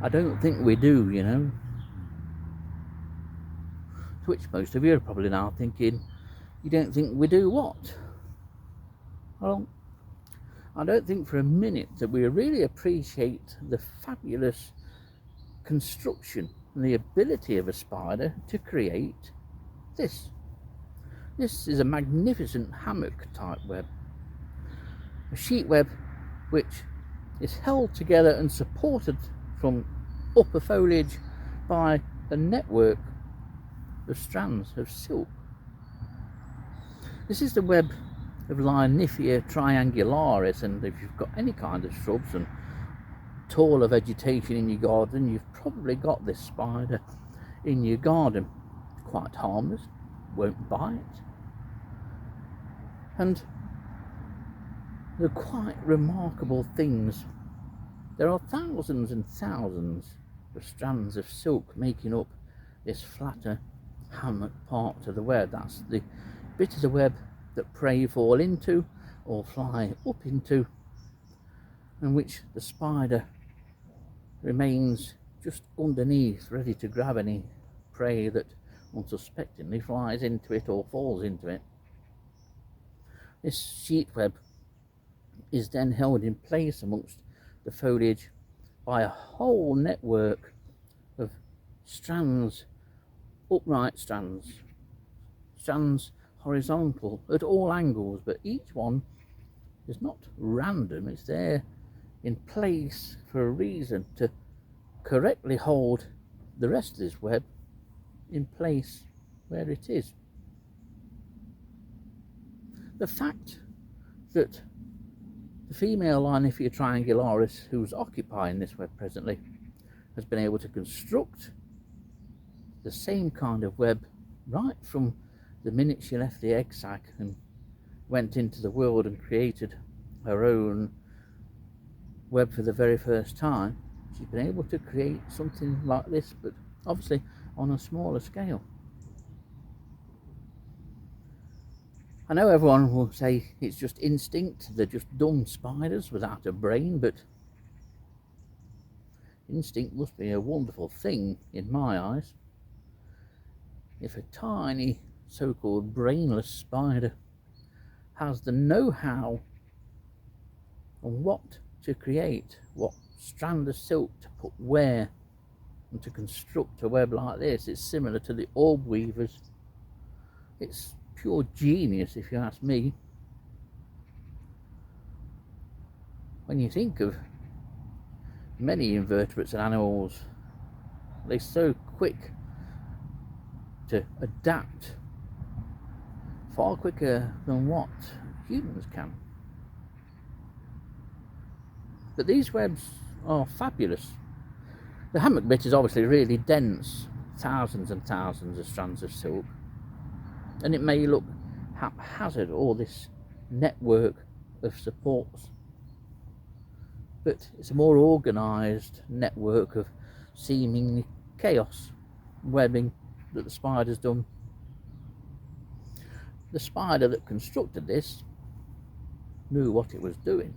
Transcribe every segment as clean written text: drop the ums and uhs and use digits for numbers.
I don't think we do, you know. To which most of you are probably now thinking, you don't think we do what? Well, I don't think for a minute that we really appreciate the fabulous construction and the ability of a spider to create this. This is a magnificent hammock type web, a sheet web which is held together and supported from upper foliage by a network of strands of silk. This is the web of Lyniphia triangularis, and if you've got any kind of shrubs and taller vegetation in your garden, you've probably got this spider in your garden. Quite harmless, won't bite, and they're quite remarkable things. There are thousands and thousands of strands of silk making up this flatter hammock part of the web. That's the bit of the web that prey fall into or fly up into, and which the spider remains just underneath, ready to grab any prey that unsuspectingly flies into it or falls into it. This sheet web is then held in place amongst the foliage by a whole network of strands, upright strands, strands horizontal at all angles, but each one is not random. It's there in place for a reason, to correctly hold the rest of this web in place where it is. The fact that the female Lyniphia triangularis, who's occupying this web presently, has been able to construct the same kind of web right from the minute she left the egg sac and went into the world and created her own web for the very first time. She's been able to create something like this, but obviously on a smaller scale. I know everyone will say it's just instinct, they're just dumb spiders without a brain, but instinct must be a wonderful thing in my eyes. If a tiny so-called brainless spider has the know-how on what to create, what strand of silk to put where, and to construct a web like this, it's similar to the orb weavers. It's pure genius, if you ask me. When you think of many invertebrates and animals, they're so quick to adapt, far quicker than what humans can. But these webs are fabulous. The hammock bit is obviously really dense, thousands and thousands of strands of silk, and it may look haphazard, all this network of supports, but it's a more organised network of seeming chaos webbing that the spider's done. The spider that constructed this knew what it was doing,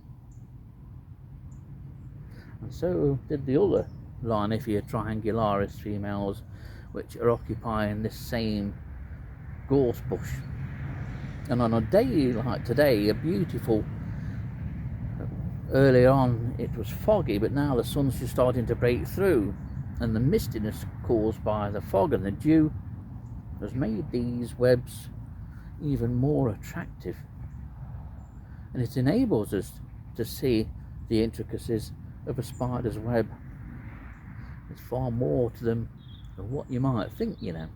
and so did the other Lyniphia triangularis females, which are occupying this same gorse bush. And on a day like today, a beautiful, earlier on it was foggy, but now the sun's just starting to break through, and the mistiness caused by the fog and the dew has made these webs even more attractive, and it enables us to see the intricacies of a spider's web. There's far more to them than what you might think, you know.